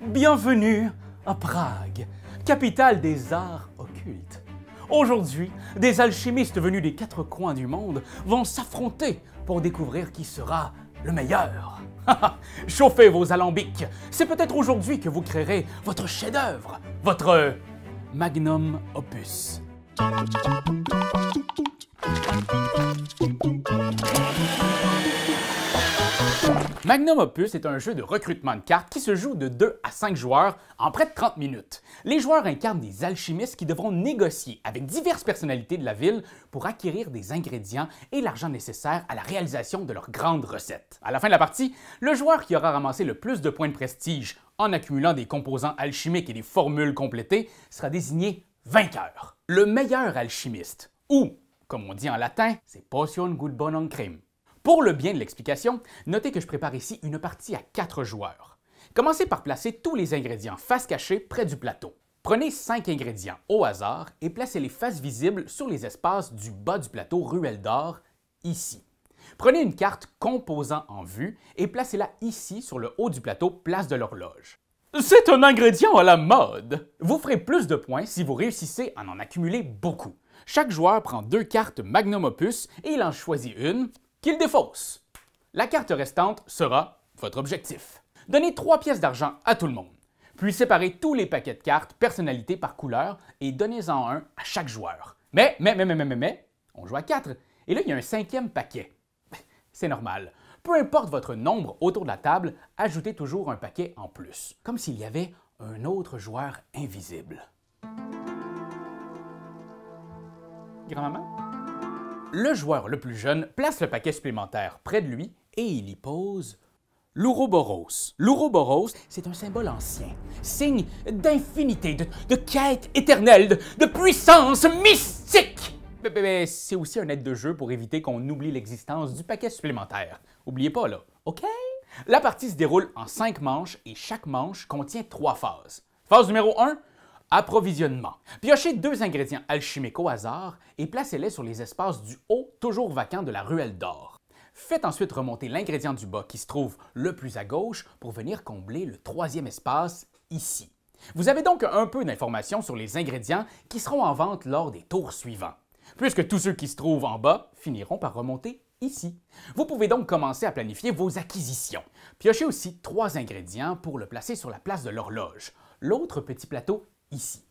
Bienvenue à Prague, capitale des arts occultes. Aujourd'hui, des alchimistes venus des quatre coins du monde vont s'affronter pour découvrir qui sera le meilleur. Chauffez vos alambics, c'est peut-être aujourd'hui que vous créerez votre chef-d'œuvre, votre magnum opus. Magnum Opus est un jeu de recrutement de cartes qui se joue de 2 à 5 joueurs en près de 30 minutes. Les joueurs incarnent des alchimistes qui devront négocier avec diverses personnalités de la ville pour acquérir des ingrédients et l'argent nécessaire à la réalisation de leur grande recette. À la fin de la partie, le joueur qui aura ramassé le plus de points de prestige en accumulant des composants alchimiques et des formules complétées sera désigné vainqueur. Le meilleur alchimiste, ou, comme on dit en latin, c'est potion gut bonum creme. Pour le bien de l'explication, notez que je prépare ici une partie à 4 joueurs. Commencez par placer tous les ingrédients face cachée près du plateau. Prenez 5 ingrédients au hasard et placez-les face visible sur les espaces du bas du plateau ruelle d'or, ici. Prenez une carte composant en vue et placez-la ici sur le haut du plateau, place de l'horloge. C'est un ingrédient à la mode! Vous ferez plus de points si vous réussissez à en accumuler beaucoup. Chaque joueur prend 2 cartes Magnum Opus et il en choisit une qu'il défausse. La carte restante sera votre objectif. Donnez 3 pièces d'argent à tout le monde. Puis séparez tous les paquets de cartes personnalités par couleur et donnez-en un à chaque joueur. Mais, on joue à 4 et là il y a un 5e paquet. C'est normal. Peu importe votre nombre autour de la table, ajoutez toujours un paquet en plus, comme s'il y avait un autre joueur invisible. Grand-maman? Le joueur le plus jeune place le paquet supplémentaire près de lui et il y pose l'Ouroboros. L'Ouroboros, c'est un symbole ancien, signe d'infinité, de quête éternelle, de puissance mystique. Mais c'est aussi un aide de jeu pour éviter qu'on oublie l'existence du paquet supplémentaire. Oubliez pas là, OK? La partie se déroule en 5 manches et chaque manche contient 3 phases. Phase numéro 1, approvisionnement. Piochez 2 ingrédients alchimiques au hasard et placez-les sur les espaces du haut, toujours vacant de la ruelle d'or. Faites ensuite remonter l'ingrédient du bas qui se trouve le plus à gauche pour venir combler le 3e espace ici. Vous avez donc un peu d'informations sur les ingrédients qui seront en vente lors des tours suivants, puisque tous ceux qui se trouvent en bas finiront par remonter ici. Vous pouvez donc commencer à planifier vos acquisitions. Piochez aussi 3 ingrédients pour le placer sur la place de l'horloge, l'autre petit plateau ici.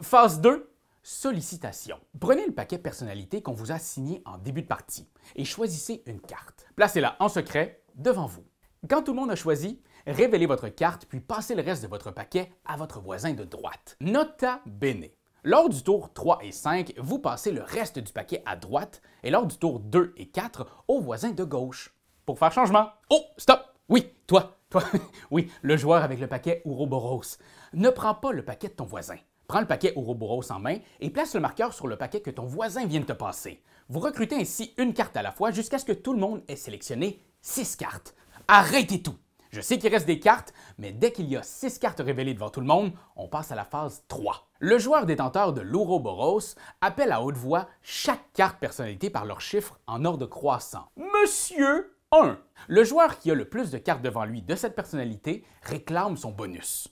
Phase 2, sollicitation. Prenez le paquet personnalité qu'on vous a signé en début de partie et choisissez une carte. Placez-la en secret devant vous. Quand tout le monde a choisi, révélez votre carte puis passez le reste de votre paquet à votre voisin de droite. Nota bene. Lors du tour 3 et 5, vous passez le reste du paquet à droite et lors du tour 2 et 4 au voisin de gauche. Pour faire changement. Oh, stop! Oui, toi, oui, le joueur avec le paquet Ouroboros. Ne prends pas le paquet de ton voisin. Prends le paquet Ouroboros en main et place le marqueur sur le paquet que ton voisin vient de te passer. Vous recrutez ainsi une carte à la fois jusqu'à ce que tout le monde ait sélectionné 6 cartes. Arrêtez tout! Je sais qu'il reste des cartes, mais dès qu'il y a 6 cartes révélées devant tout le monde, on passe à la phase 3. Le joueur détenteur de l'Ouroboros appelle à haute voix chaque carte personnalité par leur chiffre en ordre croissant. Monsieur 1. Le joueur qui a le plus de cartes devant lui de cette personnalité réclame son bonus.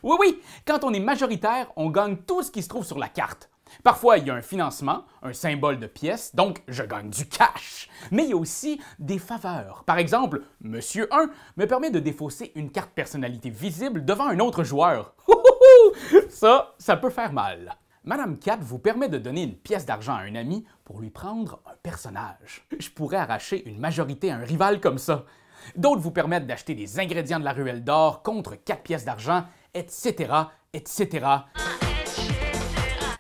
Oui, quand on est majoritaire, on gagne tout ce qui se trouve sur la carte. Parfois, il y a un financement, un symbole de pièce, donc je gagne du cash. Mais il y a aussi des faveurs. Par exemple, Monsieur 1 me permet de défausser une carte personnalité visible devant un autre joueur. Ça peut faire mal. Madame 4 vous permet de donner une pièce d'argent à un ami pour lui prendre un personnage. Je pourrais arracher une majorité à un rival comme ça. D'autres vous permettent d'acheter des ingrédients de la ruelle d'or contre 4 pièces d'argent, etc., etc.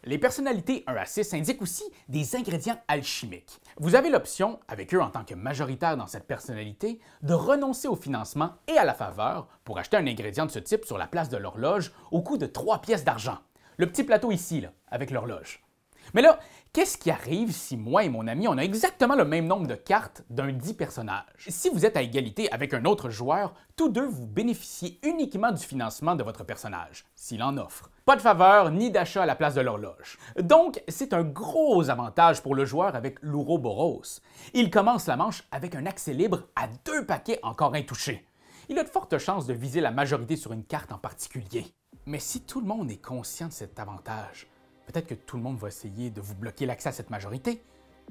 Les personnalités 1 à 6 indiquent aussi des ingrédients alchimiques. Vous avez l'option, avec eux en tant que majoritaire dans cette personnalité, de renoncer au financement et à la faveur pour acheter un ingrédient de ce type sur la place de l'horloge au coût de 3 pièces d'argent. Le petit plateau ici, là, avec l'horloge. Mais là, qu'est-ce qui arrive si moi et mon ami, on a exactement le même nombre de cartes d'un dit personnage? Si vous êtes à égalité avec un autre joueur, tous deux vous bénéficiez uniquement du financement de votre personnage, s'il en offre. Pas de faveur ni d'achat à la place de l'horloge. Donc, c'est un gros avantage pour le joueur avec l'Ouroboros. Il commence la manche avec un accès libre à 2 paquets encore intouchés. il a de fortes chances de viser la majorité sur une carte en particulier. Mais si tout le monde est conscient de cet avantage, peut-être que tout le monde va essayer de vous bloquer l'accès à cette majorité.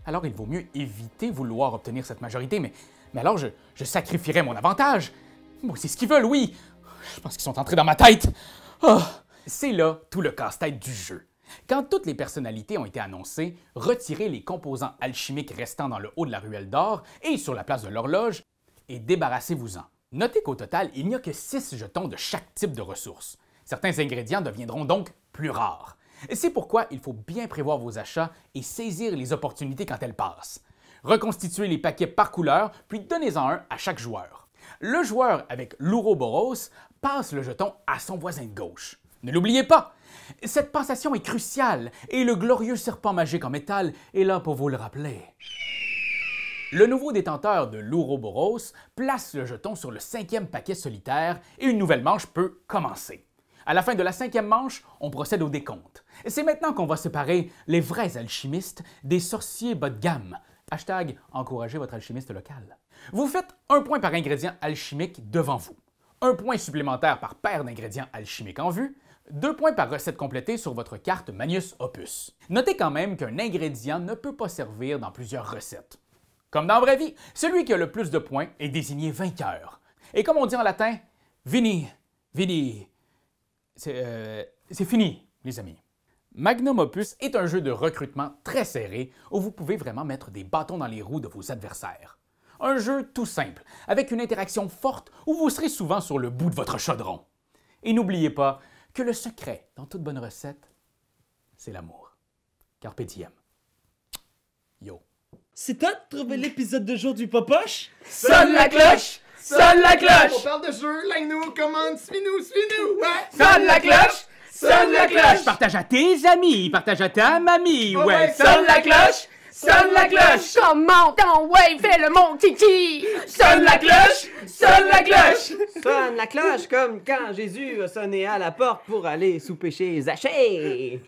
Alors il vaut mieux éviter vouloir obtenir cette majorité, mais alors je sacrifierais mon avantage. Bon, c'est ce qu'ils veulent, oui. Je pense qu'ils sont entrés dans ma tête. Oh. C'est là tout le casse-tête du jeu. Quand toutes les personnalités ont été annoncées, retirez les composants alchimiques restants dans le haut de la ruelle d'or et sur la place de l'horloge et débarrassez-vous-en. Notez qu'au total, il n'y a que 6 jetons de chaque type de ressources. Certains ingrédients deviendront donc plus rares. C'est pourquoi il faut bien prévoir vos achats et saisir les opportunités quand elles passent. Reconstituez les paquets par couleur, puis donnez-en un à chaque joueur. Le joueur avec l'Ouroboros passe le jeton à son voisin de gauche. Ne l'oubliez pas! Cette passation est cruciale et le glorieux serpent magique en métal est là pour vous le rappeler. Le nouveau détenteur de l'Ouroboros place le jeton sur le 5e paquet solitaire et une nouvelle manche peut commencer. À la fin de la 5e manche, on procède au décompte. C'est maintenant qu'on va séparer les vrais alchimistes des sorciers bas de gamme. Hashtag encouragez votre alchimiste local. Vous faites 1 point par ingrédient alchimique devant vous, 1 point supplémentaire par paire d'ingrédients alchimiques en vue, 2 points par recette complétée sur votre carte Magnus Opus. Notez quand même qu'un ingrédient ne peut pas servir dans plusieurs recettes. Comme dans la vraie vie, celui qui a le plus de points est désigné vainqueur. Et comme on dit en latin, vini, c'est fini, les amis. Magnum Opus est un jeu de recrutement très serré où vous pouvez vraiment mettre des bâtons dans les roues de vos adversaires. Un jeu tout simple, avec une interaction forte où vous serez souvent sur le bout de votre chaudron. Et n'oubliez pas que le secret dans toute bonne recette, c'est l'amour. Carpe diem. Yo. C'est toi de trouver l'épisode de jour du Popoche? Sonne la cloche! Sonne la cloche! On parle de jeu, like-nous, commande, suis-nous, ouais! Sonne la cloche! Sonne la cloche! Partage à tes amis, partage à ta mamie, Oh ouais! ouais, Sonne la cloche! Sonne la cloche! Comment ton ouais, fais le mon kiki! Sonne la cloche! Sonne la cloche! Sonne la cloche comme quand Jésus a sonné à la porte pour aller souper chez Zachée.